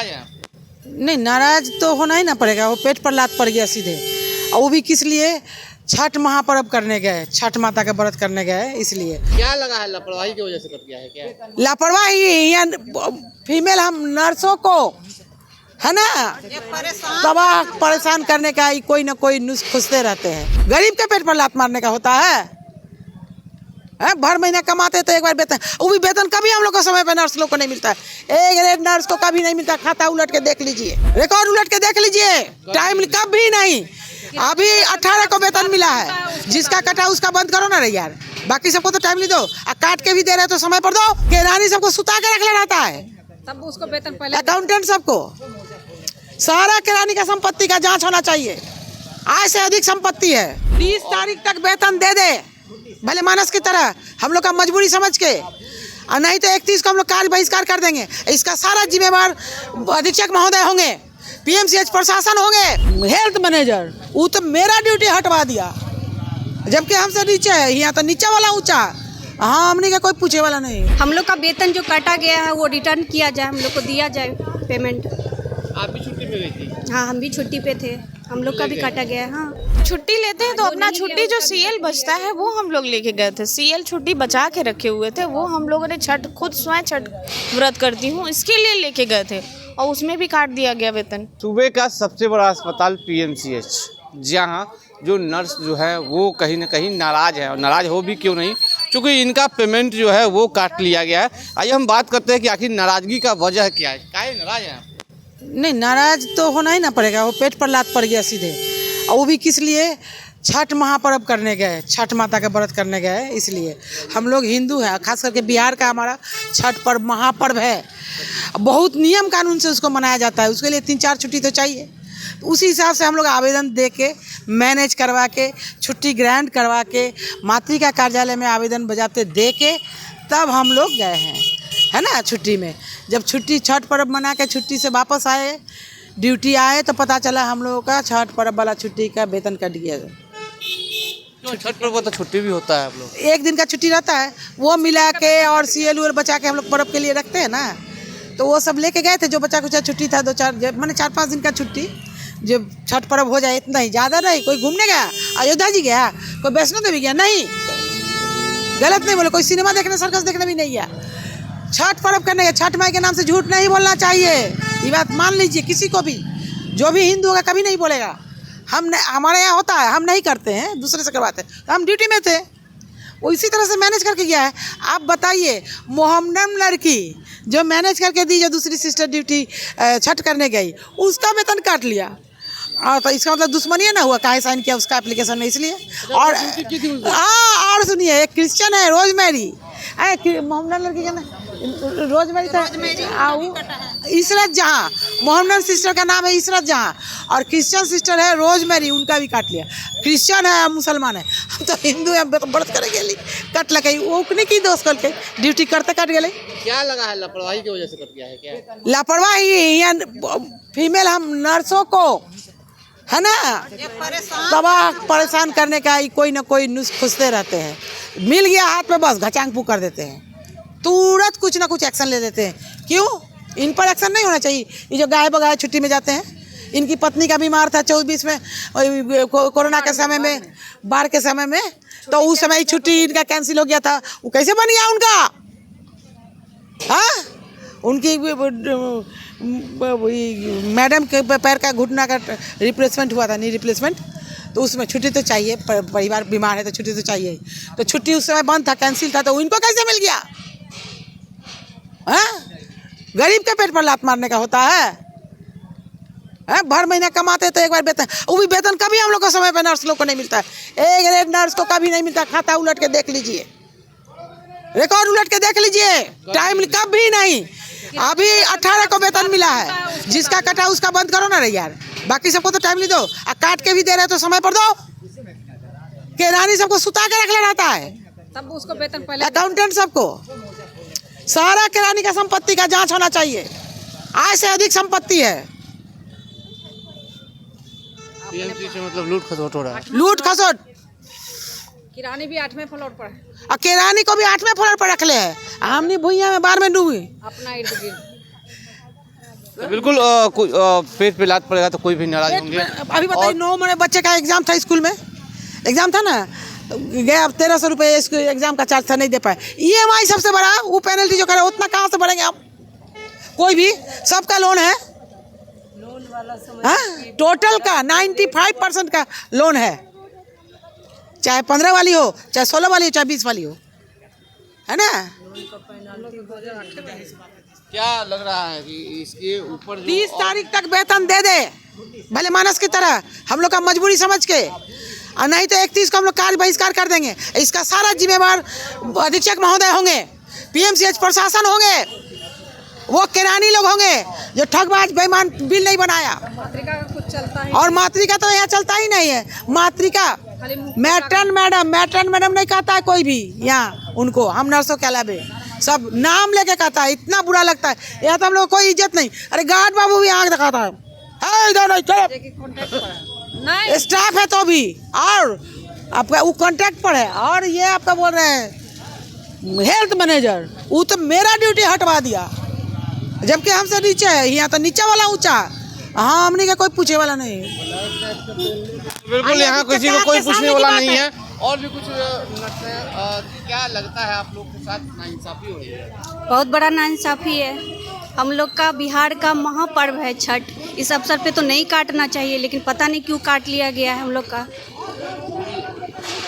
नाराज हैं आप? नहीं, नाराज तो होना ही ना पड़ेगा। वो पेट पर लात पड़ गया सीधे, और वो भी किस लिए? छठ महापर्व करने गए, छठ माता का व्रत करने गए, इसलिए। क्या लगा है, लापरवाही की वजह से कट गया है क्या? लापरवाही या फीमेल हम नर्सों को है ना तबाह परेशान करने का ही कोई ना कोई नुस्ख खोजते रहते हैं। गरीब के पेट पर लात मारने का होता है? भर महीना कमाते तो एक बार वेतन, वो भी वेतन कभी हम लोग को समय पे नर्स लोग को नहीं मिलता है। एक रेट नर्स को कभी नहीं मिलता। खाता उलट के देख लीजिए, रिकॉर्ड उलट के देख लीजिए, टाइम कभी नहीं। अभी 18 को वेतन मिला है, जिसका कटा उसका बंद करो ना रे यार। बाकी सबको तो टाइम नहीं दो, काट के भी दे रहे तो समय पर दो। किरानी सबको सुता के रखना रहता है, तब उसको वेतन पहले। अकाउंटेंट सबको सारा किरानी का संपत्ति का जांच होना चाहिए। आय से अधिक संपत्ति है, 30 तारीख तक वेतन दे दे, भले मानस की तरह हम लोग का मजबूरी समझ के, और नहीं तो 31 को हम लोग कार्य बहिष्कार कर देंगे। इसका सारा जिम्मेवार अधीक्षक महोदय होंगे, पीएमसीएच प्रशासन होंगे, हेल्थ मैनेजर। वो तो मेरा ड्यूटी हटवा दिया, जबकि हमसे नीचे है। यहाँ तो नीचे वाला ऊंचा, हाँ हमने का कोई पूछे वाला नहीं। हम लोग का वेतन जो काटा गया है वो रिटर्न किया जाए, हम लोग को दिया जाए पेमेंट। आप भी छुट्टी पे गई थी? हाँ, हम भी छुट्टी पे थे, हम लोग का भी काटा गया है। हाँ, छुट्टी लेते हैं तो अपना छुट्टी जो सीएल बचता है वो हम लोग लेके गए थे। सीएल छुट्टी बचा के रखे हुए थे, वो हम लोगों ने खुद स्वयं छठ व्रत करती हूँ इसके लिए लेके गए थे, और उसमें भी काट दिया गया वेतन। सूबे का सबसे बड़ा अस्पताल पीएमसीएच, जहाँ जो नर्स जो है वो कहीं ना कहीं नाराज है, और नाराज हो भी क्यों नहीं, क्योंकि इनका पेमेंट जो है वो काट लिया गया है। आइए हम बात करते हैं कि आखिर नाराजगी का वजह क्या है, काहे नाराज हैं आप? नहीं, नाराज तो होना ही ना पड़ेगा। वो पेट पर लात पड़ गया सीधे, और वो भी किस लिए? छठ महापर्व करने गए, छठ माता का व्रत करने गए, इसलिए। हम लोग हिंदू हैं, खास करके बिहार का हमारा छठ पर्व महापर्व है। बहुत नियम कानून से उसको मनाया जाता है, उसके लिए 3-4 छुट्टी तो चाहिए। तो उसी हिसाब से हम लोग आवेदन दे के, मैनेज करवा के, छुट्टी ग्रांट करवा के, मातृका कार्यालय में आवेदन बजाते दे के तब हम लोग गए हैं, है ना। छुट्टी में जब छुट्टी छठ पर्व मना के छुट्टी से वापस आए, ड्यूटी आए, तो पता चला हम लोगों का छठ पर्व वाला छुट्टी का वेतन कट गया। छठ पर्व तो छुट्टी भी होता है आप लोग? एक दिन का छुट्टी रहता है, वो मिला के और सीएल उल बचा के हम लोग पर्व के लिए रखते हैं ना, तो वो सब लेके गए थे। जो बचा कुछ छुट्टी था, 4-5 दिन का छुट्टी, जब छठ पर्व हो जाए, इतना ही, ज़्यादा नहीं। कोई घूमने गया, अयोध्या जी गया, कोई वैष्णो देवी गया, नहीं, गलत नहीं बोले। कोई सिनेमा देखने, सर्कस देखने भी नहीं गया, छठ पर्व करने गया। छठ माई के नाम से झूठ नहीं बोलना चाहिए, ये बात मान लीजिए। किसी को भी, जो भी हिंदू होगा कभी नहीं बोलेगा। हमारे यहाँ होता है, हम नहीं करते हैं, दूसरे से करवाते हैं। तो हम ड्यूटी में थे, वो इसी तरह से मैनेज करके गया है। आप बताइए, मोहम्मदन लड़की जो मैनेज करके दी, जो दूसरी सिस्टर ड्यूटी छठ करने गई, उसका वेतन काट लिया। और तो इसका मतलब दुश्मनी ना हुआ, काहे साइन किया उसका एप्लीकेशन में, इसलिए। और हाँ, और सुनिए, एक क्रिश्चियन है रोजमेरी, मोहम्मदन लड़की का ना रोजमेरी था, इसरत जहाँ, मोहम्मदन सिस्टर का नाम है इसरत जहाँ, और क्रिश्चियन सिस्टर है रोजमेरी, उनका भी काट लिया। क्रिश्चियन है, मुसलमान है, हम तो हिंदू है, व्रत करे गेली, कट लगे। वो उकने की दोस्त करके ड्यूटी करते कट गए। क्या लगा है, लापरवाही की वजह से कट गया है क्या? लापरवाही या फीमेल हम नर्सों को है ना तबाह परेशान करने का ही कोई ना कोई नुस्ख खोजते रहते हैं। मिल गया हाथ में, बस घचांग फूक कर देते हैं, तुरंत कुछ ना कुछ एक्शन ले लेते हैं। क्यों? इन पर एक्शन नहीं होना चाहिए। ये जो गाय बगाए छुट्टी में जाते हैं, इनकी पत्नी का बीमार था 24 में, कोरोना के समय में, बाढ़ के समय में, तो उस समय ही छुट्टी इनका कैंसिल हो गया था। वो कैसे बन गया उनका? हाँ, उनकी मैडम के पैर का घुटना का रिप्लेसमेंट हुआ था, नी रिप्लेसमेंट, तो उसमें छुट्टी तो चाहिए। परिवार बीमार है तो छुट्टी तो चाहिए। तो छुट्टी उस समय बंद था, कैंसिल था, तो इनको कैसे मिल गया? हाँ, गरीब के पेट पर लात मारने का होता है? भर महीना कमाते तो एक बार वेतन, वो भी वेतन कभी हम लोग को समय पे नर्स लोग को नहीं मिलता है। एक रेट नर्स को कभी नहीं मिलता। खाता उलट के देख लीजिए, रिकॉर्ड उलट के देख लीजिए, टाइम कभी नहीं। अभी 18 को वेतन मिला है, जिसका कटा उसका बंद करो ना रे यार। बाकी सबको तो टाइम नहीं दो, काट के भी दे रहे तो समय पर दो। किरानी सबको सुता के रखना रहता है, तब उसको वेतन पहले। अकाउंटेंट सबको सारा किरानी का संपत्ति का जांच होना चाहिए। आय से अधिक संपत्ति है। पीएमसी से मतलब लूट खसोट हो रहा है। लूट खसोट, किरानी भी 8वें फ्लोर पर है, और किरानी को भी 8वें फ्लोर पर रख ले है। हमने भुइया में बार में डूबी। अपना इर्द गिर्द तो बिल्कुल पेट पे लात पड़ेगा तो कोई भी नाराज होंगे। अभी बताइए 9 महीने बच्चे का एग्जाम था, स्कूल में एग्जाम था ना, गए अब 1300 रुपये इसको एग्जाम का चार्ज था, नहीं दे पाए। EMI सबसे बड़ा वो पेनल्टी जो करे उतना कहाँ से भरेंगे आप? कोई भी, सबका लोन है, टोटल का 95% का लोन है, चाहे 15 वाली हो, चाहे 16 वाली हो, चाहे 20 वाली हो, है ना। क्या लग रहा है कि इसके ऊपर 30 तारीख तक वेतन दे दे भले मानस की तरह, हम लोग का मजबूरी समझ के, और नहीं तो 31 को हम लोग कार्य बहिष्कार कर देंगे। इसका सारा जिम्मेवार अधीक्षक महोदय होंगे, PMCH प्रशासन होंगे, वो किरानी लोग होंगे जो ठगबाज बेईमान बिल नहीं बनाया। मातृका का कुछ चलता है और मातृका तो यहाँ चलता ही नहीं है। मातृका मैट्रन मैडम नहीं कहता है कोई भी यहाँ उनको, हम नर्सों के अलावे सब नाम लेके कहता है, इतना बुरा लगता है। यहाँ तो हम लोग कोई इज्जत नहीं। अरे गार्ड बाबू भी आँख दिखाता है, इधर नहीं चलो, स्टाफ है तो भी, और आपका वो कॉन्ट्रैक्ट पर है, और ये आपका बोल रहे हैं हेल्थ मैनेजर, वो तो मेरा ड्यूटी हटवा दिया, जबकि हमसे नीचे है। यहाँ तो नीचे वाला ऊंचा, हाँ हमने का कोई पूछे वाला नहीं। बिल्कुल यहाँ किसी को कोई पूछने वाला नहीं है। और भी कुछ क्या लगता है आप लोग के साथ नाइंसाफी हो रही है? बहुत बड़ा नाइंसाफी है। हम लोग का बिहार का महापर्व है छठ, इस अवसर पे तो नहीं काटना चाहिए, लेकिन पता नहीं क्यों काट लिया गया है हम लोग का।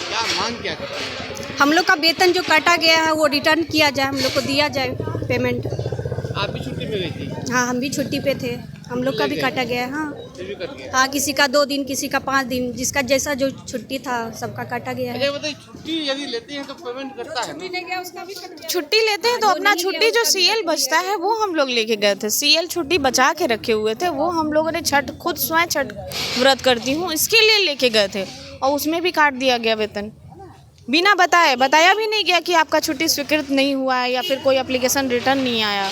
क्या मांग क्या करते हैं? हम लोग का वेतन जो काटा गया है वो रिटर्न किया जाए, हम लोग को दिया जाए पेमेंट। आप भी छुट्टी में गई थी? हाँ, हम भी छुट्टी पे थे, हम लोग का भी काटा गया है। हाँ फिर भी कट गया? हाँ, किसी का 2 दिन, किसी का 5 दिन, जिसका जैसा जो छुट्टी था सबका काटा गया है। अच्छा बताइए, छुट्टी यदि लेते हैं तो पेमेंट करता है ना? छुट्टी लेते हैं तो अपना छुट्टी जो CL बचता है वो हम लोग लेके गए थे। CL छुट्टी बचा के रखे हुए थे, वो हम लोगों ने खुद स्वयं छठ व्रत करती हूँ इसके लिए लेके गए थे, और उसमें भी काट दिया गया वेतन बिना बताया भी नहीं गया कि आपका छुट्टी स्वीकृत नहीं हुआ है, या फिर कोई एप्लीकेशन रिटर्न नहीं आया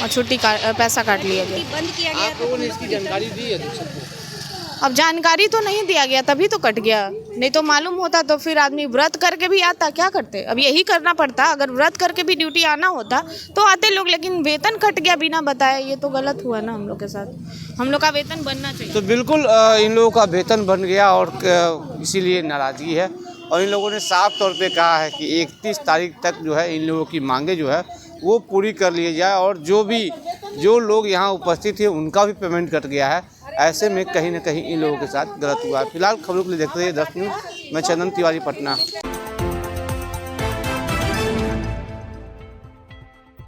और छुट्टी का पैसा काट लिया गया। बंद किया गया। आप लोगों ने इसकी जानकारी दी है सबको? अब जानकारी तो नहीं दिया गया, तभी तो कट गया, नहीं तो मालूम होता तो फिर आदमी व्रत करके भी आता, क्या करते? अब यही करना पड़ता, अगर व्रत करके भी ड्यूटी आना होता तो आते लोग, लेकिन वेतन कट गया बिना बताए, ये तो गलत हुआ ना हम लोग के साथ। हम लोग का वेतन बनना चाहिए। तो बिल्कुल इन लोगों का वेतन बन गया और इसीलिए नाराज़गी है, और इन लोगों ने साफ तौर पे कहा है कि 31 तारीख तक जो है इन लोगों की मांगे जो है वो पूरी कर लिए जाए, और जो लोग यहाँ उपस्थित थे उनका भी पेमेंट कट गया है। ऐसे में कहीं ना कहीं इन लोगों के साथ गलत हुआ है। फिलहाल खबरों के लिए देखते रहिए 10 न्यूज़। मैं चंदन तिवारी, पटना।